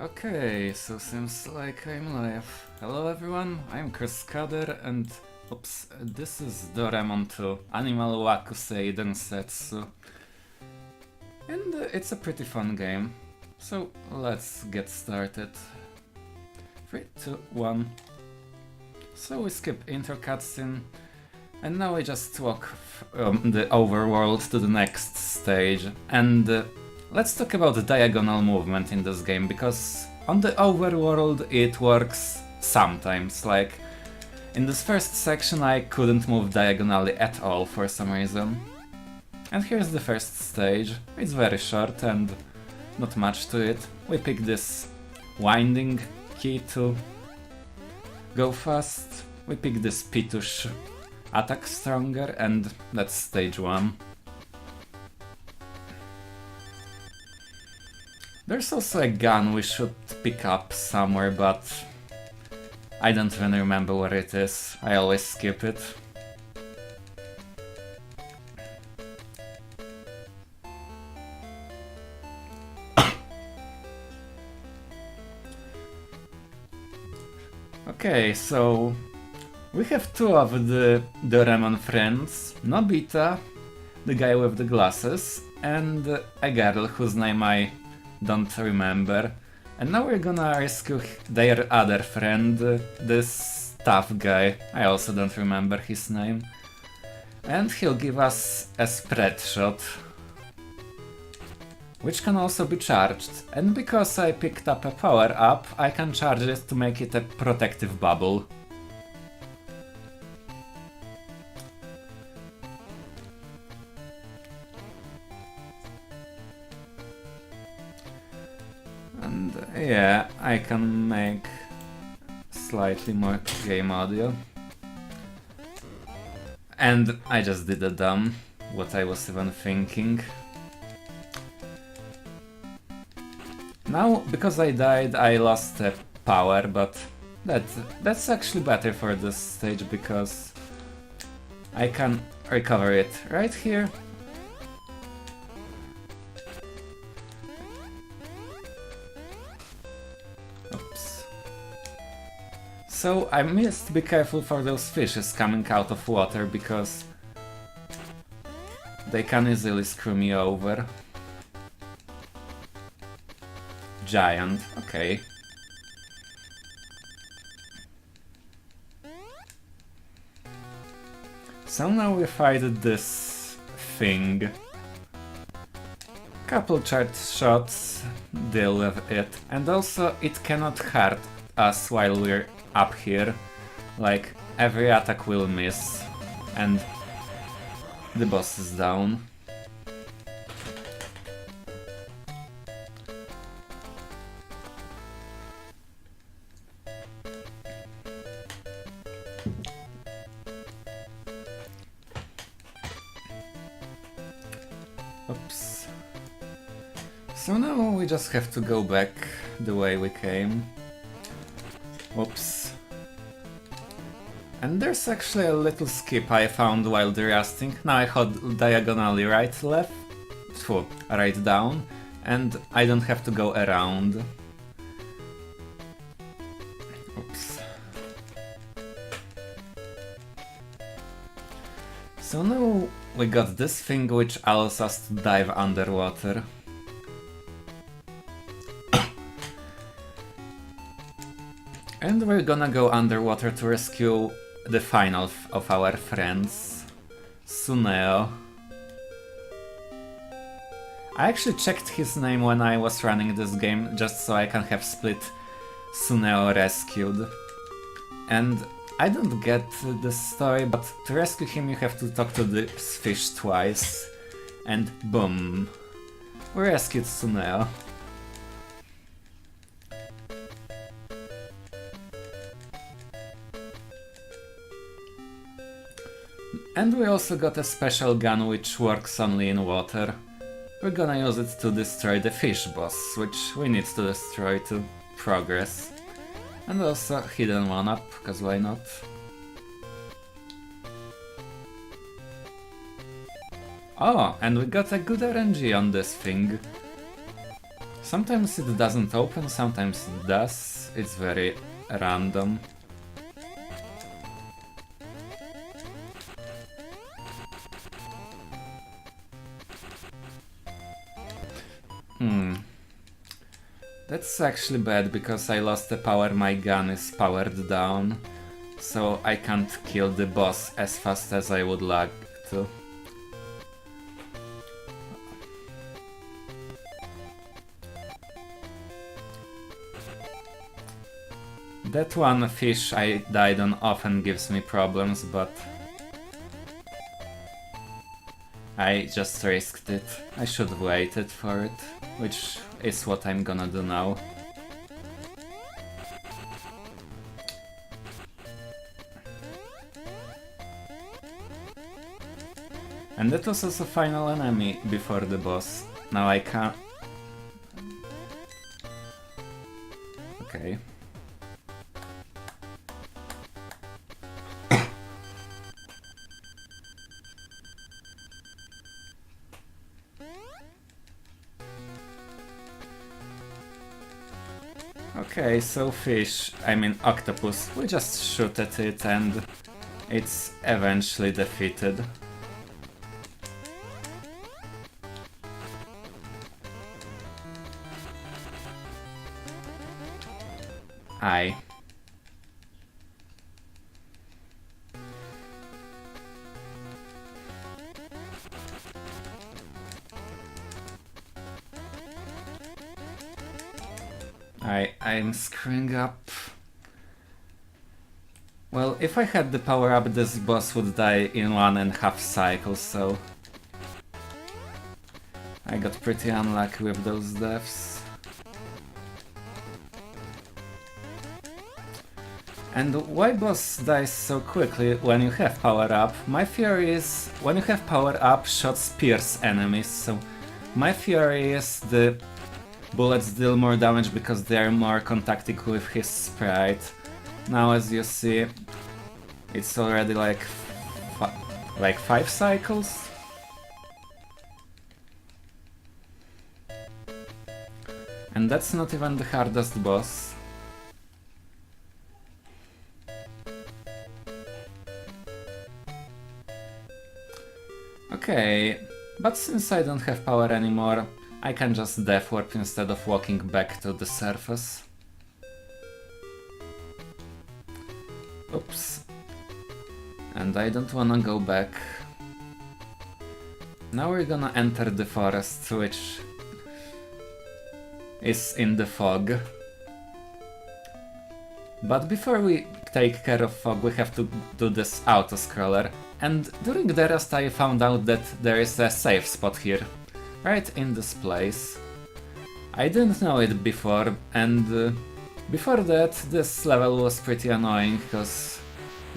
Okay, so seems like I'm live. Hello everyone, I'm KrusKader and oops, this is Doraemon 2, Animal Wakusei Densetsu. And it's a pretty fun game. So let's get started. 3, 2, 1. So we skip intro cutscene. And now we just walk the overworld to the next stage. And let's talk about the diagonal movement in this game, because on the overworld it works sometimes. Like in this first section I couldn't move diagonally at all for some reason. And here's the first stage. It's very short and not much to it. We pick this winding key to go fast. We pick this P to attack stronger, and that's stage 1. There's also a gun we should pick up somewhere, but I don't even remember where it is. I always skip it. Okay, so we have two of the Doraemon friends, Nobita, the guy with the glasses, and a girl whose name I don't remember. And now we're gonna rescue their other friend, this tough guy. I also don't remember his name. And he'll give us a spread shot, which can also be charged. And because I picked up a power up, I can charge it to make it a protective bubble. And yeah, I can make slightly more game audio. And I just did a dumb, what I was even thinking. Now, because I died, I lost power, but that's actually better for this stage, because I can recover it right here. Oops. So I must be careful for those fishes coming out of water, because they can easily screw me over. Giant, okay. So now we fight this thing. Couple charged shots, deal with it. And also it cannot hurt us while we're up here. Like, every attack will miss. And the boss is down. Oops. So now we just have to go back the way we came. Oops. And there's actually a little skip I found while derusting. Now I hold diagonally right, left, right down, and I don't have to go around. Oops. So now we got this thing which allows us to dive underwater. And we're gonna go underwater to rescue the final of our friends, Suneo. I actually checked his name when I was running this game, just so I can have split Suneo rescued. And I don't get the story, but to rescue him you have to talk to this fish twice. And boom, we rescued Suneo. And we also got a special gun which works only in water. We're gonna use it to destroy the fish boss, which we need to destroy to progress. And also hidden 1-up, cause why not? Oh, and we got a good RNG on this thing. Sometimes it doesn't open, sometimes it does. It's very random. That's actually bad because I lost the power, my gun is powered down, so I can't kill the boss as fast as I would like to. That one fish I died on often gives me problems, but I just risked it. I should have waited for it, which is what I'm gonna do now. And that was also final enemy before the boss. Now I can't... Okay. Okay, so fish, I mean octopus, we just shoot at it and it's eventually defeated. Aye. I'm screwing up. Well, if I had the power up, this boss would die in 1.5 cycles, so I got pretty unlucky with those deaths. And why boss dies so quickly when you have power up? My theory is when you have power up, shots pierce enemies, so my theory is the bullets deal more damage because they are more contacting with his sprite. Now as you see, it's already like 5 cycles. And that's not even the hardest boss. Okay, but since I don't have power anymore, I can just death warp instead of walking back to the surface. Oops. And I don't wanna go back. Now we're gonna enter the forest, which is in the fog. But before we take care of fog, we have to do this auto-scroller. And during the rest I found out that there is a safe spot here. Right in this place. I didn't know it before, and before that this level was pretty annoying because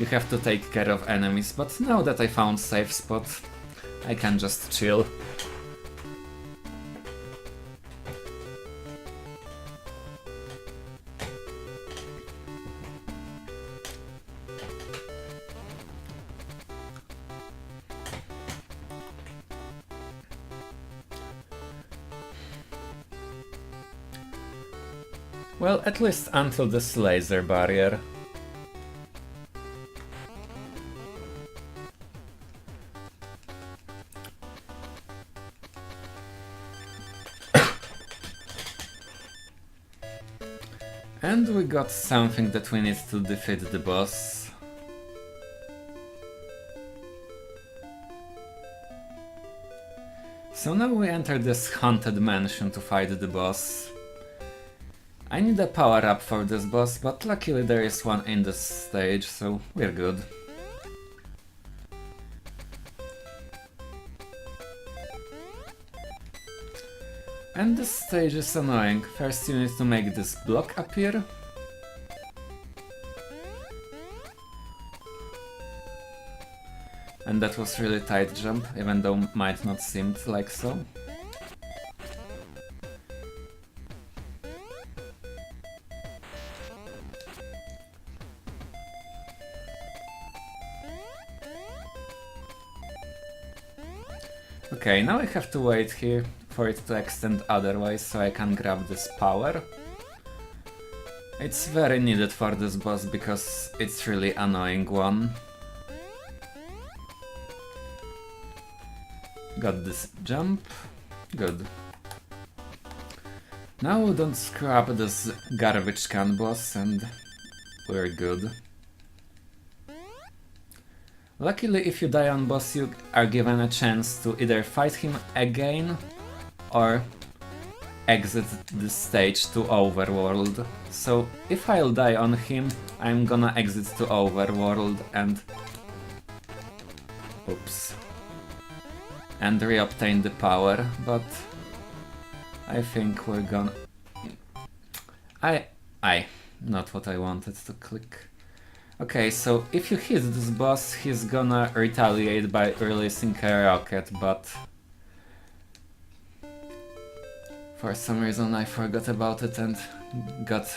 you have to take care of enemies, but now that I found safe spot, I can just chill. Well, at least until this laser barrier. And we got something that we need to defeat the boss. So now we enter this haunted mansion to fight the boss. I need a power up for this boss, but luckily there is one in this stage, so we're good. And this stage is annoying. First you need to make this block appear. And that was really tight jump, even though might not seem like so. Okay, now I have to wait here for it to extend otherwise, so I can grab this power. It's very needed for this boss because it's really annoying one. Got this jump. Good. Now don't screw up this garbage can boss and we're good. Luckily, if you die on boss, you are given a chance to either fight him again or exit this stage to Overworld. So if I'll die on him, I'm gonna exit to Overworld and... oops. And re-obtain the power, but I think we're gonna... not what I wanted to click. Okay, so if you hit this boss, he's gonna retaliate by releasing a rocket, but for some reason I forgot about it and got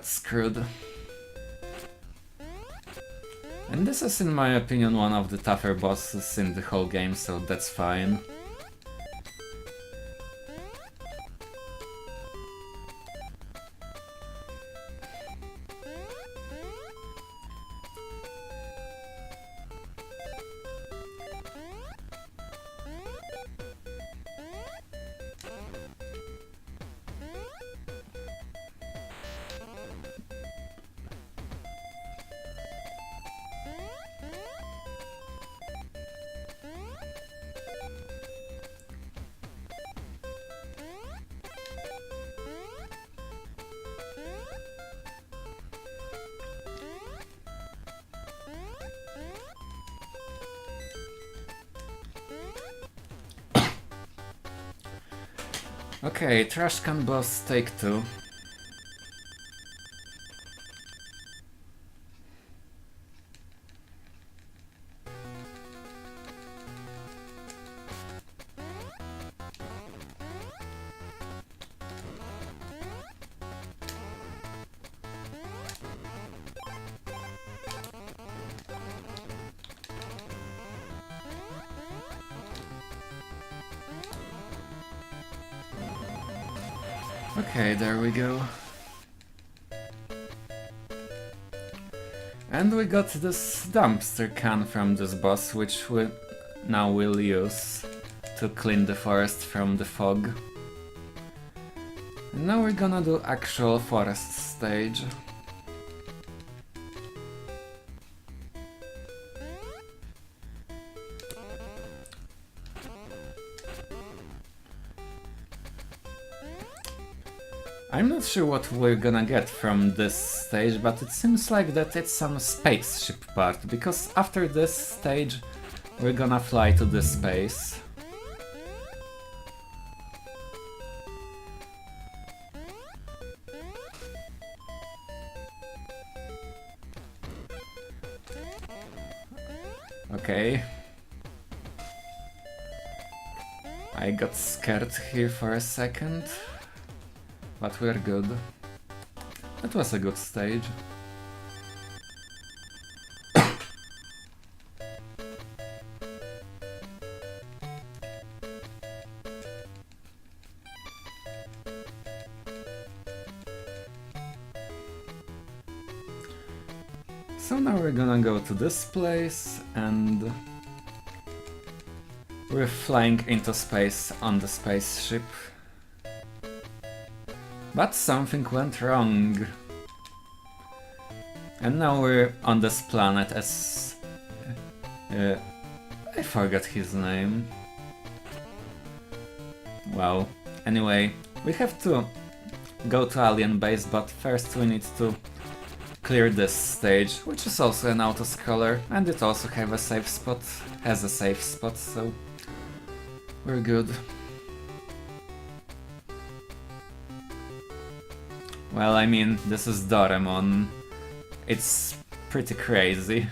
screwed. And this is, in my opinion, one of the tougher bosses in the whole game, so that's fine. Okay, trash can boss take 2. Okay, there we go. And we got this dumpster can from this boss, which we now will use to clean the forest from the fog. And now we're gonna do actual forest stage. I'm not sure what we're gonna get from this stage, but it seems like that it's some spaceship part, because after this stage we're gonna fly to the space. Okay. I got scared here for a second. But we're good. That was a good stage. So now we're gonna go to this place and we're flying into space on the spaceship. But something went wrong. And now we're on this planet as... I forgot his name. Wow. Anyway, we have to go to Alien Base, but first we need to clear this stage, which is also an auto-scroller, and it also has a safe spot, so we're good. Well, I mean, this is Doraemon. It's pretty crazy.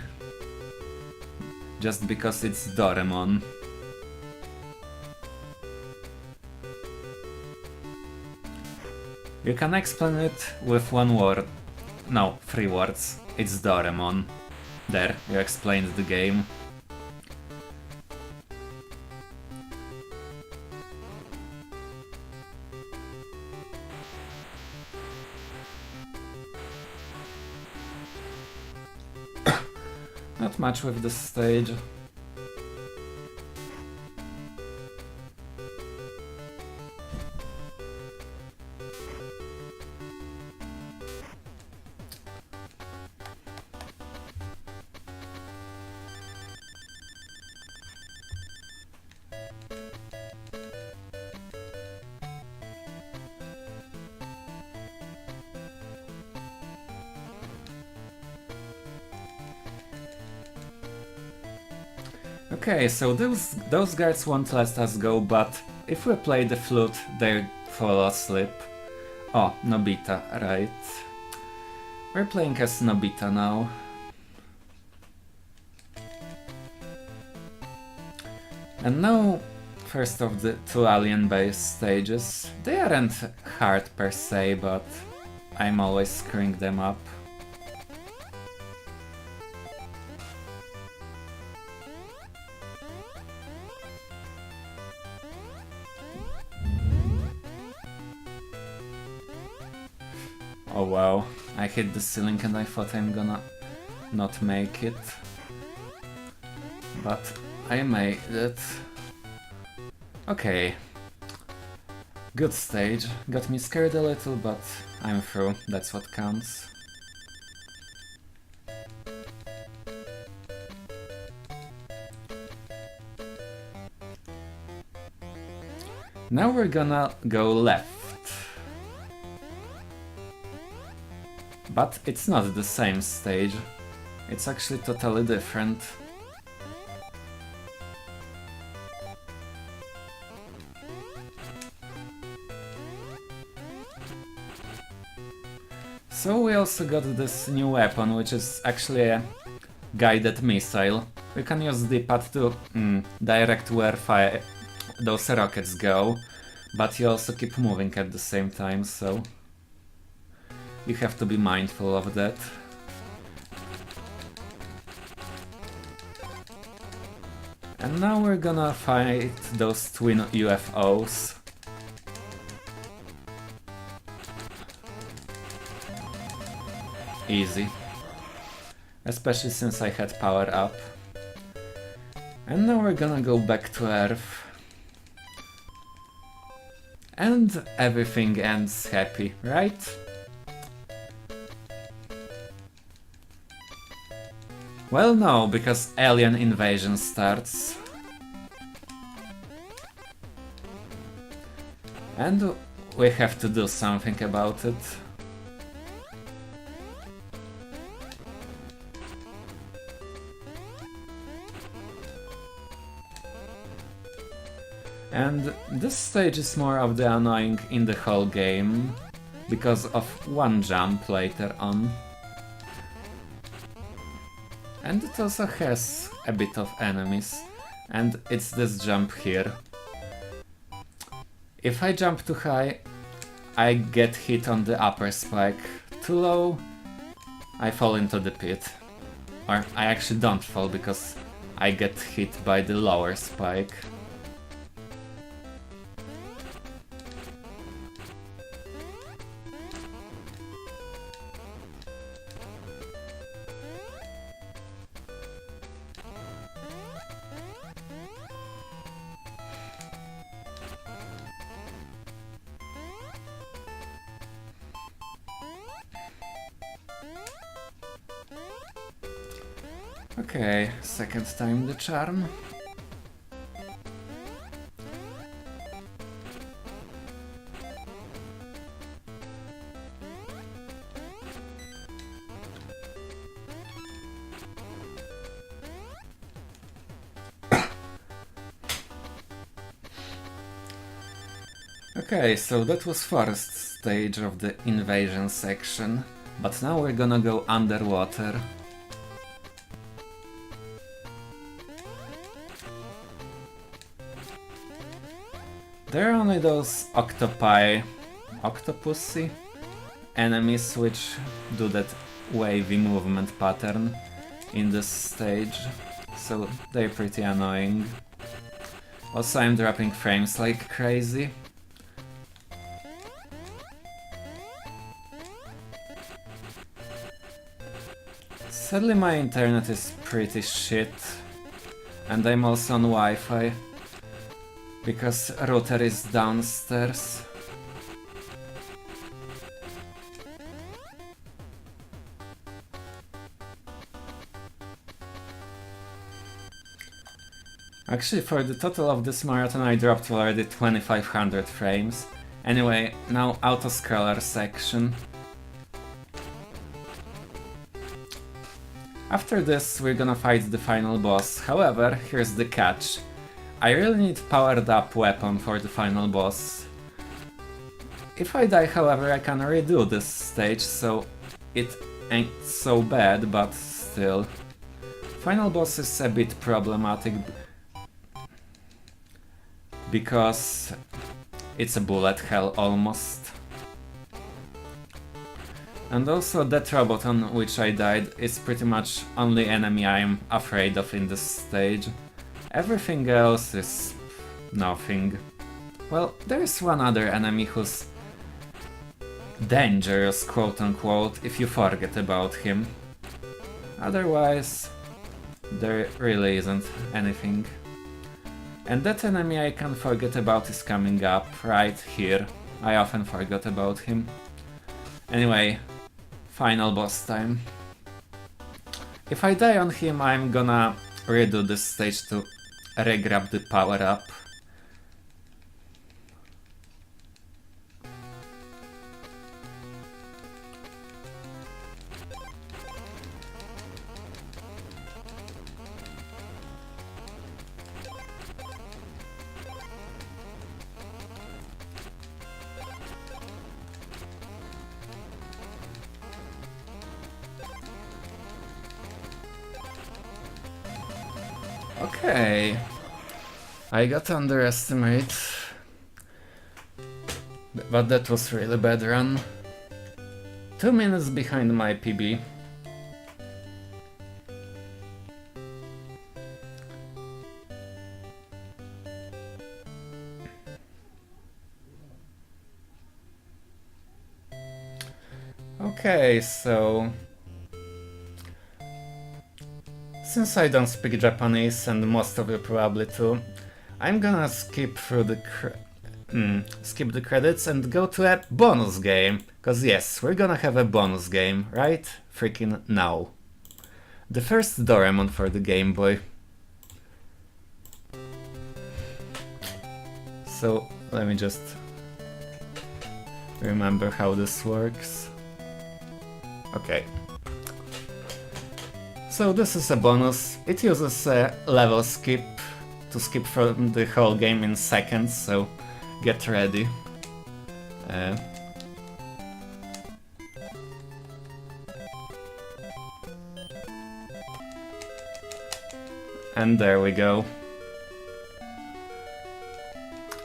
Just because it's Doraemon. You can explain it with one word. No, 3 words. It's Doraemon. There, you explained the game. Not much with this stage. Okay, so those guards won't let us go, but if we play the flute, they fall asleep. Oh, Nobita, right. We're playing as Nobita now. And now, first of the two alien-based stages. They aren't hard per se, but I'm always screwing them up. Oh wow, I hit the ceiling and I thought I'm gonna not make it. But I made it. Okay. Good stage. Got me scared a little, but I'm through. That's what counts. Now we're gonna go left. But it's not the same stage. It's actually totally different. So we also got this new weapon, which is actually a guided missile. We can use the pad to direct where those rockets go, but you also keep moving at the same time, so you have to be mindful of that. And now we're gonna fight those twin UFOs. Easy. Especially since I had power up. And now we're gonna go back to Earth. And everything ends happy, right? Well, no, because alien invasion starts. And we have to do something about it. And this stage is more of the annoying in the whole game, because of one jump later on. And it also has a bit of enemies, and it's this jump here. If I jump too high, I get hit on the upper spike. Too low, I fall into the pit. Or I actually don't fall because I get hit by the lower spike. Okay, second time the charm. Okay, so that was first stage of the invasion section, but now we're gonna go underwater. There are only those octopusy enemies which do that wavy movement pattern in this stage, so they're pretty annoying. Also, I'm dropping frames like crazy. Sadly my internet is pretty shit, and I'm also on Wi-Fi, because router is downstairs. Actually, for the total of this marathon I dropped already 2500 frames. Anyway, now autoscroller section. After this we're gonna fight the final boss, however, here's the catch. I really need powered up weapon for the final boss. If I die, however, I can redo this stage, so it ain't so bad, but still. Final boss is a bit problematic because it's a bullet hell almost. And also that robot on which I died is pretty much only enemy I'm afraid of in this stage. Everything else is nothing. Well, there is one other enemy who's dangerous, quote unquote, if you forget about him. Otherwise, there really isn't anything. And that enemy I can forget about is coming up right here. I often forgot about him. Anyway, final boss time. If I die on him, I'm gonna redo this stage to re-grab the power up. Okay, I got underestimate, but that was really bad run. 2 minutes behind my PB. Okay, so since I don't speak Japanese, and most of you probably too, I'm gonna skip through the skip the credits and go to a bonus game. Cause yes, we're gonna have a bonus game right freaking now. The first Doraemon for the Game Boy. So let me just remember how this works. Okay. So this is a bonus. It uses a level skip to skip from the whole game in seconds, so get ready. And there we go.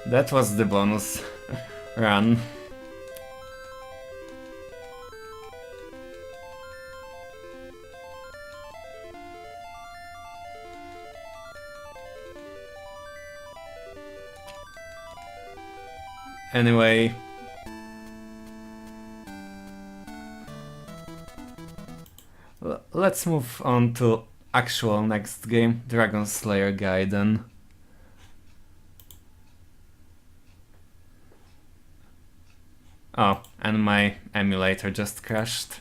That was the bonus run. Anyway, let's move on to actual next game, Dragon Slayer Gaiden. Oh, and my emulator just crashed.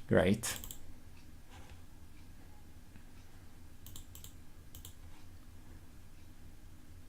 Great.